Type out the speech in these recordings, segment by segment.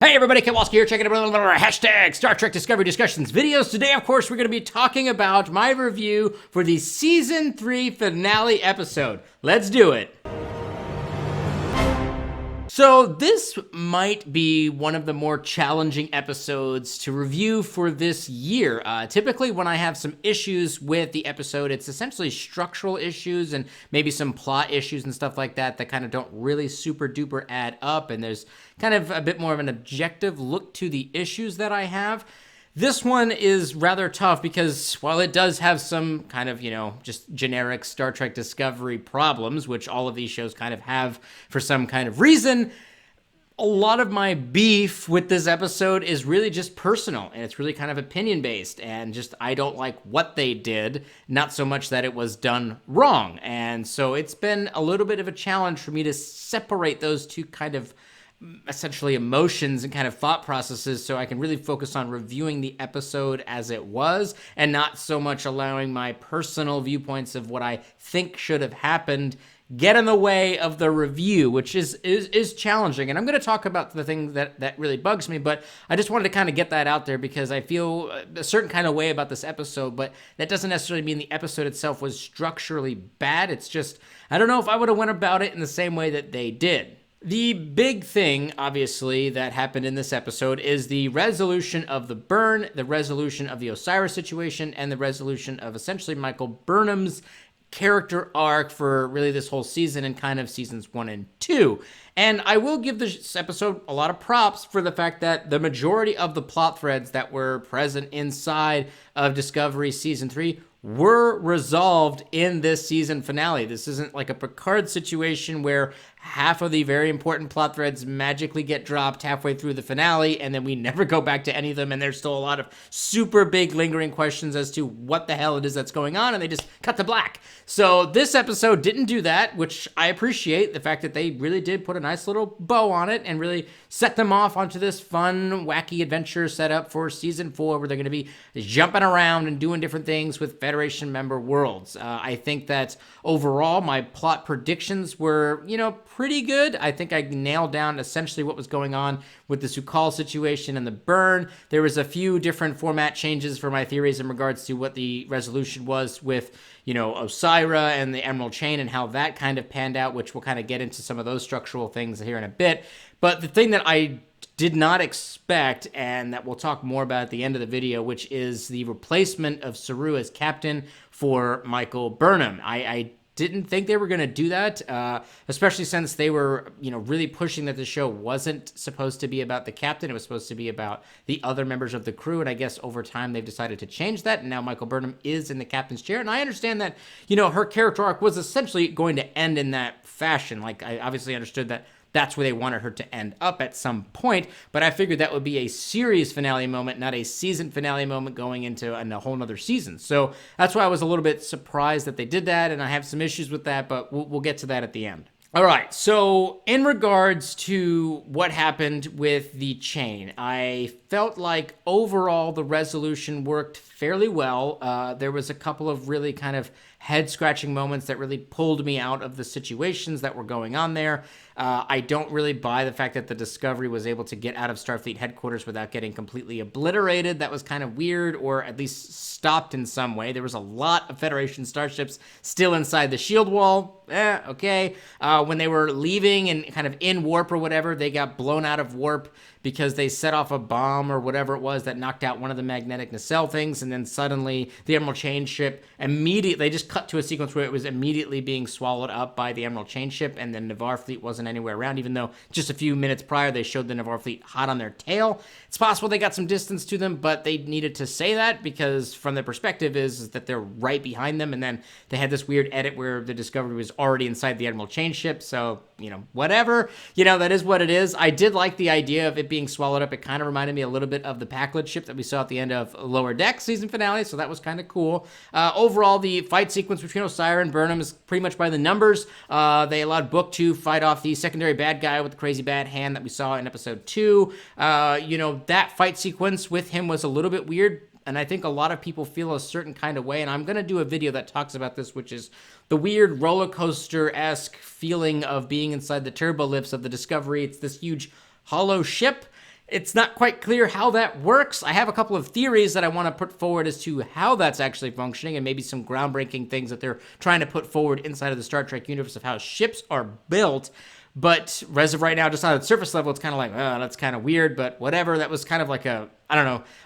Hey everybody, Kowalski here, checking out our hashtag Star Trek Discovery Discussions videos. Today, of course, we're going to be talking about my review for the Season 3 finale episode. Let's do it. So this might be one of the more challenging episodes to review for this year. Typically when I have some issues with the episode, it's essentially structural issues and maybe some plot issues and stuff like that that kind of don't really super duper add up, and there's kind of a bit more of an objective look to the issues that I have. This one is rather tough because while it does have some kind of, just generic Star Trek Discovery problems, which all of these shows kind of have for some kind of reason, a lot of my beef with this episode is really just personal, and it's really kind of opinion-based, and just I don't like what they did, not so much that it was done wrong. And so it's been a little bit of a challenge for me to separate those two kind of essentially emotions and kind of thought processes so I can really focus on reviewing the episode as it was and not so much allowing my personal viewpoints of what I think should have happened get in the way of the review, which is challenging. And I'm going to talk about the thing that really bugs me, but I just wanted to kind of get that out there because I feel a certain kind of way about this episode, but that doesn't necessarily mean the episode itself was structurally bad. It's just, I don't know if I would have went about it in the same way that they did. The big thing, obviously, that happened in this episode is the resolution of the burn, the resolution of the Osiris situation, and the resolution of essentially Michael Burnham's character arc for really this whole season and kind of seasons 1 and 2. And I will give this episode a lot of props for the fact that the majority of the plot threads that were present inside of Discovery Season 3 were resolved in this season finale. This isn't like a Picard situation where half of the very important plot threads magically get dropped halfway through the finale and then we never go back to any of them, and there's still a lot of super big lingering questions as to what the hell it is that's going on, and they just cut to black. So this episode didn't do that, which I appreciate, the fact that they really did put a nice little bow on it and really set them off onto this fun, wacky adventure set up for season 4 where they're going to be jumping around and doing different things with Federation member worlds. I think that overall my plot predictions were, pretty good. I think I nailed down essentially what was going on with the Su'Kal situation and the burn. There was a few different format changes for my theories in regards to what the resolution was with, Osira and the Emerald Chain and how that kind of panned out, which we'll kind of get into some of those structural things here in a bit. But the thing that I did not expect, and that we'll talk more about at the end of the video, which is the replacement of Saru as captain for Michael Burnham. I didn't think they were going to do that, especially since they were, really pushing that the show wasn't supposed to be about the captain. It was supposed to be about the other members of the crew, and I guess over time they've decided to change that, and now Michael Burnham is in the captain's chair, and I understand that, her character arc was essentially going to end in that fashion. Like, I obviously understood that that's where they wanted her to end up at some point, but I figured that would be a series finale moment, not a season finale moment going into a whole nother season. So that's why I was a little bit surprised that they did that, and I have some issues with that, but we'll get to that at the end. All right, so in regards to what happened with the chain, I felt like overall the resolution worked fairly well. There was a couple of really kind of head-scratching moments that really pulled me out of the situations that were going on there. I don't really buy the fact that the Discovery was able to get out of Starfleet headquarters without getting completely obliterated. That was kind of weird, or at least stopped in some way. There was a lot of Federation starships still inside the shield wall. Okay. When they were leaving and kind of in warp or whatever, they got blown out of warp because they set off a bomb or whatever it was that knocked out one of the magnetic nacelle things, and then suddenly the Emerald Chain ship they just cut to a sequence where it was immediately being swallowed up by the Emerald Chain ship, and the Navarre fleet wasn't anywhere around, even though just a few minutes prior they showed the Navarre fleet hot on their tail. It's possible they got some distance to them, but they needed to say that because from their perspective is that they're right behind them, and then they had this weird edit where the Discovery was already inside the Emerald Chain ship, so, whatever. That is what it is. I did like the idea of it being swallowed up. It kind of reminded me a little bit of the Packlet ship that we saw at the end of Lower Deck season finale, so that was kind of cool. Overall, the fight sequence between Osira and Burnham is pretty much by the numbers. They allowed Book to fight off the secondary bad guy with the crazy bad hand that we saw in episode 2. That fight sequence with him was a little bit weird, and I think a lot of people feel a certain kind of way, and I'm going to do a video that talks about this, which is the weird roller coaster-esque feeling of being inside the turbo lifts of the Discovery. It's this huge hollow ship, It's not quite clear how that works. I have a couple of theories that I want to put forward as to how that's actually functioning, and maybe some groundbreaking things that they're trying to put forward inside of the Star Trek universe of how ships are built. But as of right now, just on the surface level, it's kind of like, oh, that's kind of weird, but whatever. That was kind of like a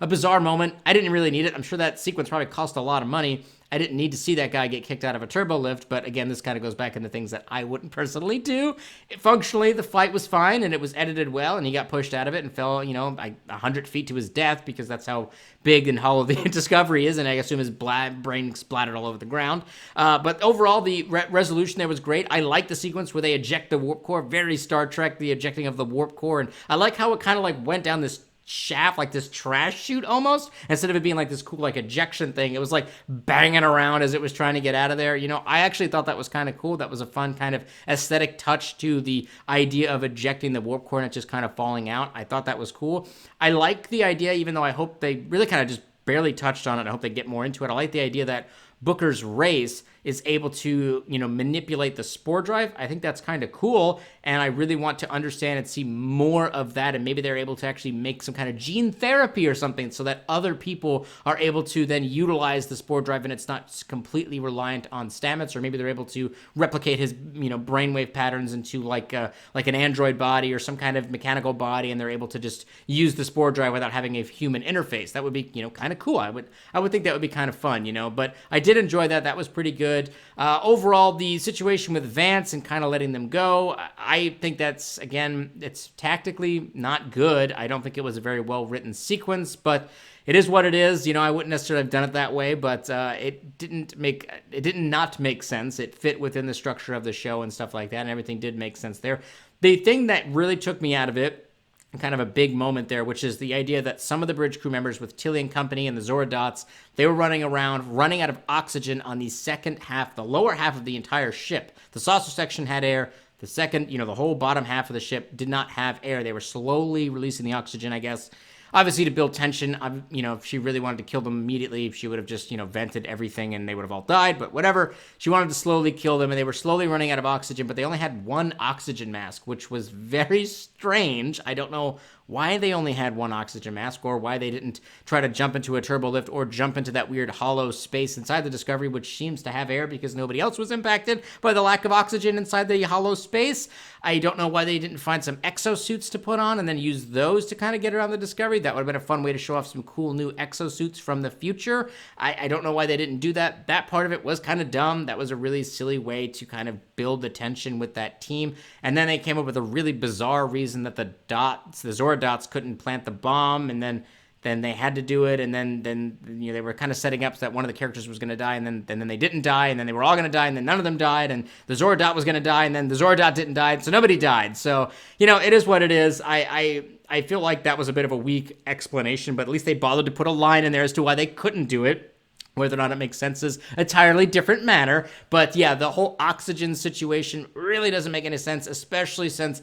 bizarre moment. I didn't really need it. I'm sure that sequence probably cost a lot of money. I didn't need to see that guy get kicked out of a turbo lift, but again, this kind of goes back into things that I wouldn't personally do. Functionally, the fight was fine, and it was edited well, and he got pushed out of it and fell, 100 feet to his death, because that's how big and hollow the Discovery is, and I assume his brain splattered all over the ground. But overall, the resolution there was great. I like the sequence where they eject the warp core. Very Star Trek, the ejecting of the warp core, and I like how it kind of like went down this shaft, like this trash chute almost, instead of it being like this cool like ejection thing. It was like banging around as it was trying to get out of there. I actually thought that was kind of cool. That was a fun kind of aesthetic touch to the idea of ejecting the warp core and it just kind of falling out. I thought that was cool. I like the idea, even though I hope they really kind of just barely touched on it. I hope they get more into it. I like the idea that Booker's race is able to, manipulate the spore drive. I think that's kind of cool, and I really want to understand and see more of that, and maybe they're able to actually make some kind of gene therapy or something so that other people are able to then utilize the spore drive and it's not completely reliant on Stamets, or maybe they're able to replicate his, brainwave patterns into like an android body or some kind of mechanical body, and they're able to just use the spore drive without having a human interface. That would be, kind of cool. I would think that would be kind of fun, but I did enjoy that. That was pretty good. Overall, the situation with Vance and kind of letting them go, I think that's, again, it's tactically not good. I don't think it was a very well-written sequence, but it is what it is. I wouldn't necessarily have done it that way, but it did not make sense. It fit within the structure of the show and stuff like that, and everything did make sense there. The thing that really took me out of it, kind of a big moment there, which is the idea that some of the bridge crew members with Tilly and company and the Zora Dots, they were running out of oxygen on the second half, the lower half of the entire ship. The saucer section had air. The second, the whole bottom half of the ship did not have air. They were slowly releasing the oxygen, I guess. Obviously, to build tension, if she really wanted to kill them immediately, she would have just, vented everything and they would have all died, but whatever. She wanted to slowly kill them, and they were slowly running out of oxygen, but they only had one oxygen mask, which was very strange. I don't know why they only had one oxygen mask, or why they didn't try to jump into a turbo lift or jump into that weird hollow space inside the Discovery, which seems to have air because nobody else was impacted by the lack of oxygen inside the hollow space. I don't know why they didn't find some exosuits to put on and then use those to kind of get around the Discovery. That would have been a fun way to show off some cool new exosuits from the future. I don't know why they didn't do that. That part of it was kind of dumb. That was a really silly way to kind of build the tension with that team. And then they came up with a really bizarre reason that the Zora Dots couldn't plant the bomb, and then they had to do it, and then they were kind of setting up so that one of the characters was going to die, and then they didn't die, and then they were all going to die, and then none of them died, and the Zora Dot was going to die, and then the Zora Dot didn't die, so nobody died. So, it is what it is. I feel like that was a bit of a weak explanation, but at least they bothered to put a line in there as to why they couldn't do it. Whether or not it makes sense is an entirely different matter. But yeah, the whole oxygen situation really doesn't make any sense, especially since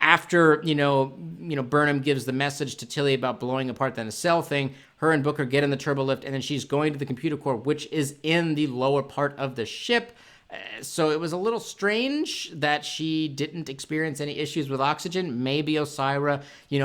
after, Burnham gives the message to Tilly about blowing apart the nacelle thing, her and Booker get in the turbo lift, and then she's going to the computer core, which is in the lower part of the ship. So it was a little strange that she didn't experience any issues with oxygen. Maybe Osira,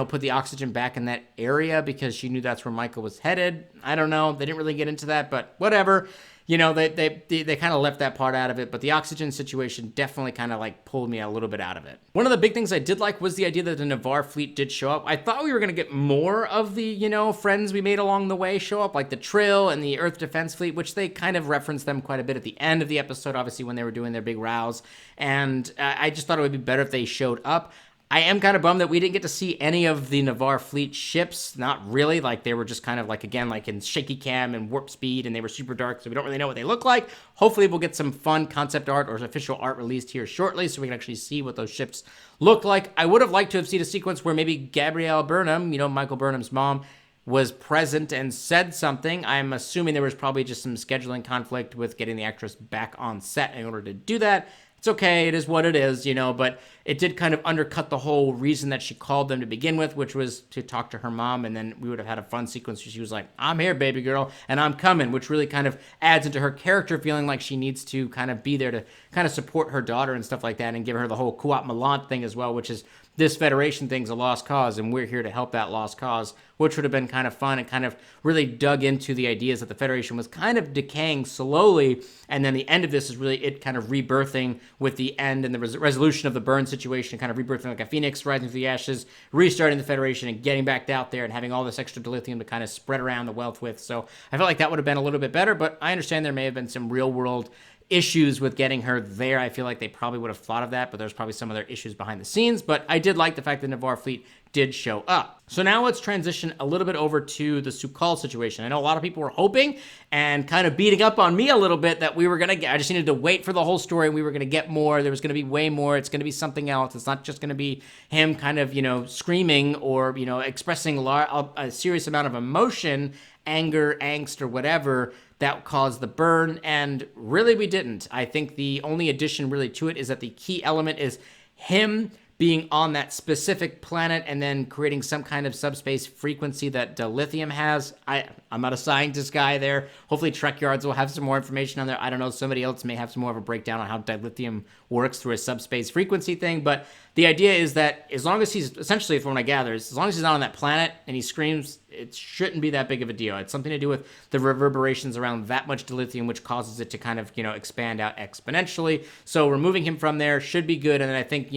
put the oxygen back in that area because she knew that's where Michael was headed. I don't know. They didn't really get into that, but whatever. They kind of left that part out of it, but the oxygen situation definitely kind of like pulled me a little bit out of it. One of the big things I did like was the idea that the Navarre fleet did show up. I thought we were going to get more of the, friends we made along the way show up, like the Trill and the Earth Defense Fleet, which they kind of referenced them quite a bit at the end of the episode, obviously when they were doing their big rows. And I just thought it would be better if they showed up. I am kind of bummed that we didn't get to see any of the Navarre fleet ships. Not really. Like, they were just kind of like, again, like in shaky cam and warp speed, and they were super dark, so we don't really know what they look like. Hopefully we'll get some fun concept art or official art released here shortly so we can actually see what those ships look like. I would have liked to have seen a sequence where maybe Gabrielle Burnham, Michael Burnham's mom, was present and said something. I'm assuming there was probably just some scheduling conflict with getting the actress back on set in order to do that. it's okay, it is what it is, but it did kind of undercut the whole reason that she called them to begin with, which was to talk to her mom, and then we would have had a fun sequence where she was like, I'm here, baby girl, and I'm coming, which really kind of adds into her character feeling like she needs to kind of be there to kind of support her daughter and stuff like that, and give her the whole Kuat Malant thing as well, which is this Federation thing's a lost cause, and we're here to help that lost cause, which would have been kind of fun and kind of really dug into the ideas that the Federation was kind of decaying slowly, and then the end of this is really it kind of rebirthing with the end and the resolution of the Burn situation, kind of rebirthing like a phoenix rising through the ashes, restarting the Federation and getting back out there and having all this extra dilithium to kind of spread around the wealth with. So I felt like that would have been a little bit better, but I understand there may have been some real world issues with getting her there. I feel like they probably would have thought of that, but there's probably some other issues behind the scenes. But I did like the fact that the Navarre fleet did show up. So now let's transition a little bit over to the Su'Kal situation. I know a lot of people were hoping and kind of beating up on me a little bit that we were going to get, I just needed to wait for the whole story. We were going to get more. There was going to be way more. It's going to be something else. It's not just going to be him kind of, screaming or, expressing a serious amount of emotion, anger, angst, or whatever that caused the burn, and really we didn't. I think the only addition really to it is that the key element is him being on that specific planet and then creating some kind of subspace frequency that dilithium has. I'm not a scientist guy there. Hopefully Trek Yards will have some more information on there. I don't know. Somebody else may have some more of a breakdown on how dilithium works through a subspace frequency thing. But the idea is that as long as he's, essentially from what I gather, as long as he's not on that planet and he screams, it shouldn't be that big of a deal. It's something to do with the reverberations around that much dilithium, which causes it to kind of, expand out exponentially. So removing him from there should be good. And then I think,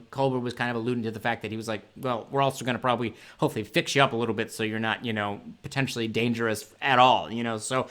Culber was kind of alluding to the fact that he was like, well, we're also going to probably hopefully fix you up a little bit so you're not, potentially dangerous at all, So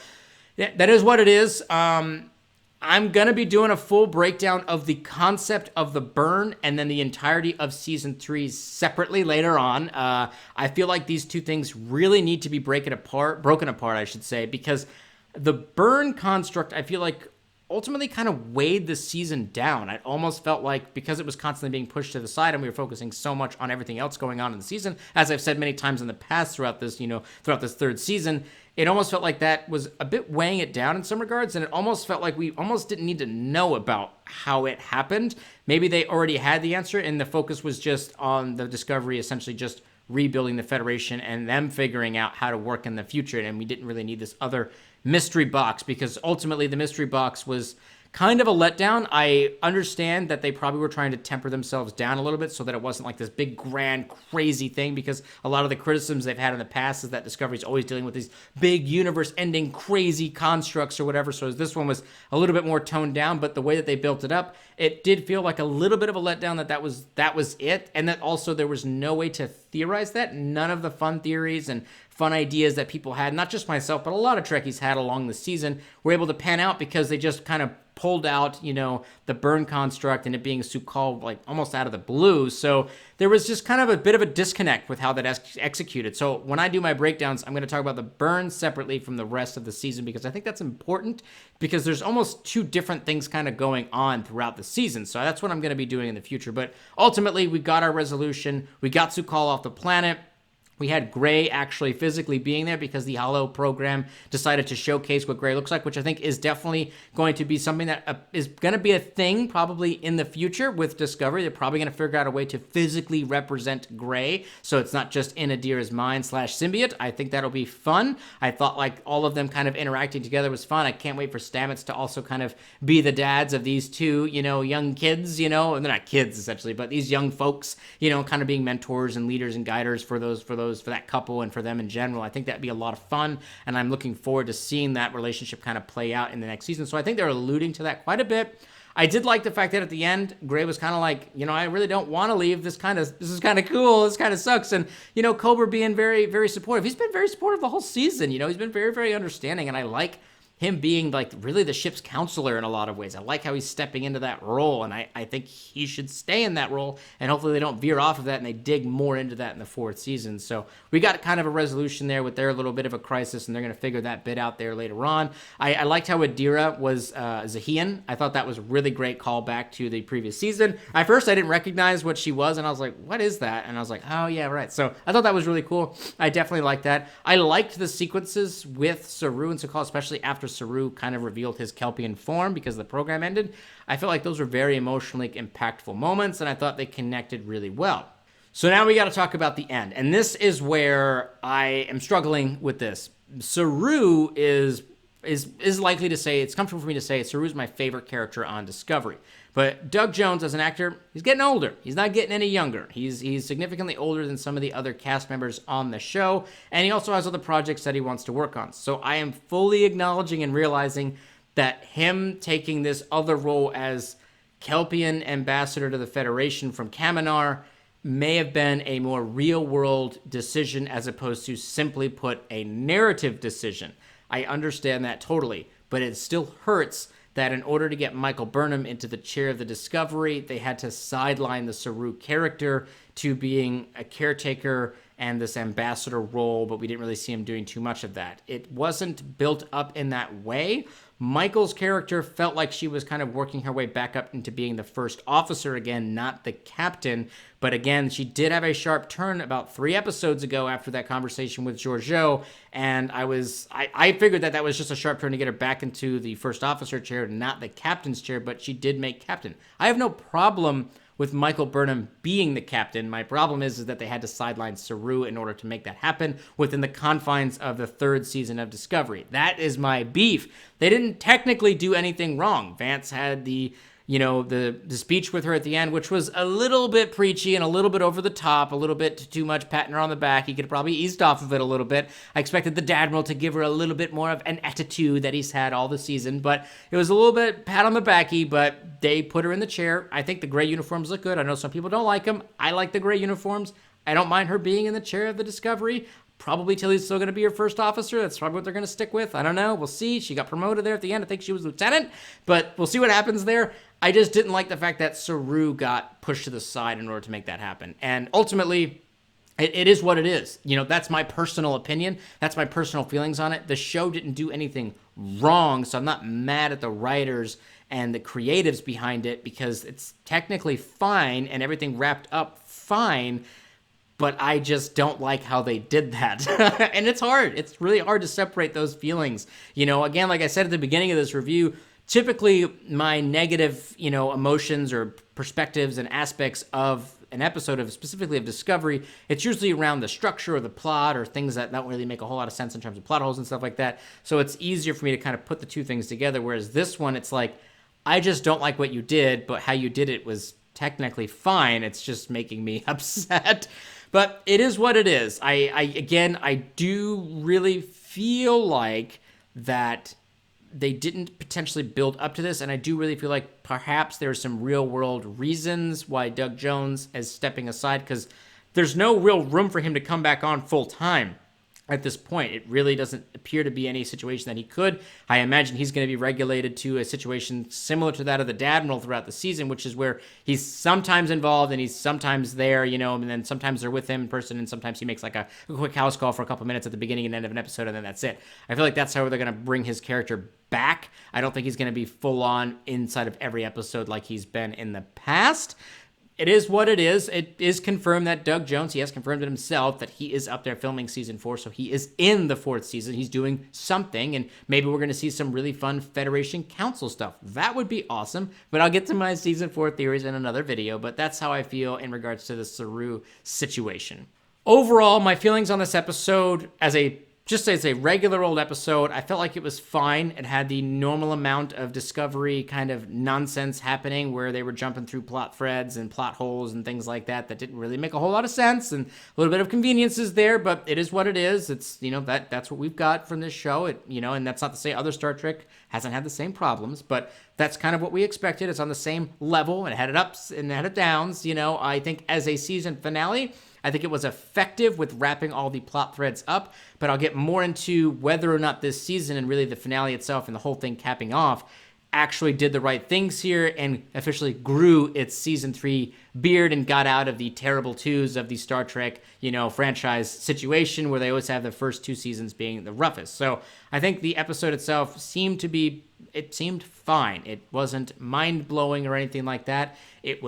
yeah, that is what it is. I'm going to be doing a full breakdown of the concept of the burn and then the entirety of season 3 separately later on. I feel like these two things really need to be broken apart, I should say, because the burn construct, I feel like ultimately kind of weighed the season down. I almost felt like because it was constantly being pushed to the side and we were focusing so much on everything else going on in the season, as I've said many times in the past throughout this, throughout this third season, it almost felt like that was a bit weighing it down in some regards, and it almost felt like we almost didn't need to know about how it happened. Maybe they already had the answer, and the focus was just on the Discovery essentially just rebuilding the Federation and them figuring out how to work in the future, and we didn't really need this other mystery box, because ultimately the mystery box was kind of a letdown. I understand that they probably were trying to temper themselves down a little bit so that it wasn't like this big, grand, crazy thing, because a lot of the criticisms they've had in the past is that Discovery's always dealing with these big universe-ending crazy constructs or whatever, so this one was a little bit more toned down, but the way that they built it up, it did feel like a little bit of a letdown that was it, and that also there was no way to theorize that. None of the fun theories and fun ideas that people had, not just myself, but a lot of Trekkies had along the season, were able to pan out because they just kind of pulled out, the burn construct and it being Su'Kal like almost out of the blue. So there was just kind of a bit of a disconnect with how that executed. So when I do my breakdowns, I'm going to talk about the burn separately from the rest of the season, because I think that's important, because there's almost two different things kind of going on throughout the season. So that's what I'm going to be doing in the future. But ultimately, we got our resolution. We got Su'Kal off the planet. We had Gray actually physically being there because the Holo program decided to showcase what Gray looks like, which I think is definitely going to be something that is going to be a thing probably in the future with Discovery. They're probably going to figure out a way to physically represent Gray, so it's not just in Adira's mind / symbiote. I think that'll be fun. I thought like all of them kind of interacting together was fun. I can't wait for Stamets to also kind of be the dads of these two, young kids, and they're not kids essentially, but these young folks, kind of being mentors and leaders and guiders for that couple and for them in general. I think that'd be a lot of fun, and I'm looking forward to seeing that relationship kind of play out in the next season. So I think they're alluding to that quite a bit. I did like the fact that at the end, Gray was kind of like, I really don't want to leave. This is kind of cool. This kind of sucks. And, Culber being very, very supportive. He's been very supportive the whole season. He's been very, very understanding, and I like him being like really the ship's counselor in a lot of ways. I like how he's stepping into that role, and I think he should stay in that role, and hopefully they don't veer off of that and they dig more into that in the fourth season. So we got kind of a resolution there with their little bit of a crisis, and they're going to figure that bit out there later on. I liked how Adira was Zahian. I thought that was a really great callback to the previous season. At first I didn't recognize what she was, and I was like, what is that? And I was like, oh yeah, right. So I thought that was really cool. I definitely liked that. I liked the sequences with Saru and Su'Kal, especially after after Saru kind of revealed his Kelpian form because the program ended. I felt like those were very emotionally impactful moments, and I thought they connected really well. So now we got to talk about the end, and this is where I am struggling with this. Saru is likely to say, it's comfortable for me to say, Saru's my favorite character on Discovery. But Doug Jones, as an actor, he's getting older. He's not getting any younger. He's significantly older than some of the other cast members on the show, and he also has other projects that he wants to work on. So I am fully acknowledging and realizing that him taking this other role as Kelpian ambassador to the Federation from Kaminar may have been a more real-world decision as opposed to simply put a narrative decision. I understand that totally, but it still hurts that in order to get Michael Burnham into the chair of the Discovery, they had to sideline the Saru character to being a caretaker and this ambassador role, but we didn't really see him doing too much of that. It wasn't built up in that way. Michael's character felt like she was kind of working her way back up into being the first officer again, not the captain. But again, she did have a sharp turn about 3 episodes ago after that conversation with Georgiou, and I figured that was just a sharp turn to get her back into the first officer chair, not the captain's chair, but she did make captain. I have no problem with Michael Burnham being the captain. My problem is that they had to sideline Saru in order to make that happen within the confines of the 3rd season of Discovery. That is my beef. They didn't technically do anything wrong. Vance had the speech with her at the end, which was a little bit preachy and a little bit over the top, a little bit too much patting her on the back. He could have probably eased off of it a little bit. I expected the Admiral to give her a little bit more of an attitude that he's had all the season, but it was a little bit pat on the backy, but they put her in the chair. I think the gray uniforms look good. I know some people don't like them. I like the gray uniforms. I don't mind her being in the chair of the Discovery. Probably Tilly's still going to be her first officer. That's probably what they're going to stick with. I don't know. We'll see. She got promoted there at the end. I think she was lieutenant, but we'll see what happens there. I just didn't like the fact that Saru got pushed to the side in order to make that happen. And ultimately, it is what it is. That's my personal opinion. That's my personal feelings on it. The show didn't do anything wrong, so I'm not mad at the writers and the creatives behind it because it's technically fine and everything wrapped up fine. But I just don't like how they did that. And it's hard. It's really hard to separate those feelings. Again, like I said at the beginning of this review, typically my negative, emotions or perspectives and aspects of an episode of specifically of Discovery, it's usually around the structure or the plot or things that don't really make a whole lot of sense in terms of plot holes and stuff like that. So it's easier for me to kind of put the two things together. Whereas this one, it's like, I just don't like what you did, but how you did it was technically fine. It's just making me upset. But it is what it is. I do really feel like that they didn't potentially build up to this, and I do really feel like perhaps there's some real-world reasons why Doug Jones is stepping aside, because there's no real room for him to come back on full-time at this point. It really doesn't appear to be any situation that he could. I imagine he's going to be regulated to a situation similar to that of the Admiral throughout the season, which is where he's sometimes involved and he's sometimes there, and then sometimes they're with him in person, and sometimes he makes like a quick house call for a couple minutes at the beginning and end of an episode, and then that's it. I feel like that's how they're going to bring his character back. I don't think he's going to be full on inside of every episode like he's been in the past. It is what it is. It is confirmed that Doug Jones, he has confirmed it himself, that he is up there filming season 4, so he is in the 4th season. He's doing something, and maybe we're going to see some really fun Federation Council stuff. That would be awesome, but I'll get to my season 4 theories in another video, but that's how I feel in regards to the Saru situation. Overall, my feelings on this episode, as a regular old episode, I felt like it was fine. It had the normal amount of Discovery kind of nonsense happening where they were jumping through plot threads and plot holes and things like that didn't really make a whole lot of sense, and a little bit of conveniences there, but it is what it is. It's, that's what we've got from this show. And that's not to say other Star Trek hasn't had the same problems, but that's kind of what we expected. It's on the same level, and it had its ups and it had its downs. I think as a season finale, I think it was effective with wrapping all the plot threads up, but I'll get more into whether or not this season and really the finale itself and the whole thing capping off actually did the right things here and officially grew its season 3 beard and got out of the terrible twos of the Star Trek, franchise situation where they always have the first 2 seasons being the roughest. So I think the episode itself seemed fine. It wasn't mind-blowing or anything like that. It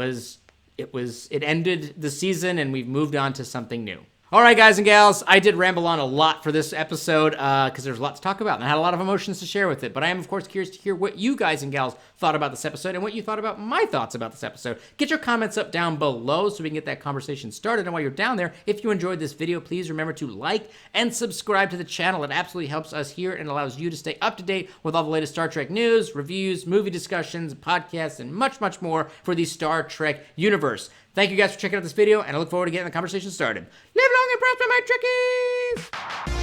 ended the season and we've moved on to something new. All right, guys and gals, I did ramble on a lot for this episode because there's a lot to talk about, and I had a lot of emotions to share with it. But I am, of course, curious to hear what you guys and gals thought about this episode and what you thought about my thoughts about this episode. Get your comments up down below so we can get that conversation started. And while you're down there, if you enjoyed this video, please remember to like and subscribe to the channel. It absolutely helps us here and allows you to stay up to date with all the latest Star Trek news, reviews, movie discussions, podcasts, and much, much more for the Star Trek universe. Thank you guys for checking out this video, and I look forward to getting the conversation started. Live long and prosper, my Trekkies!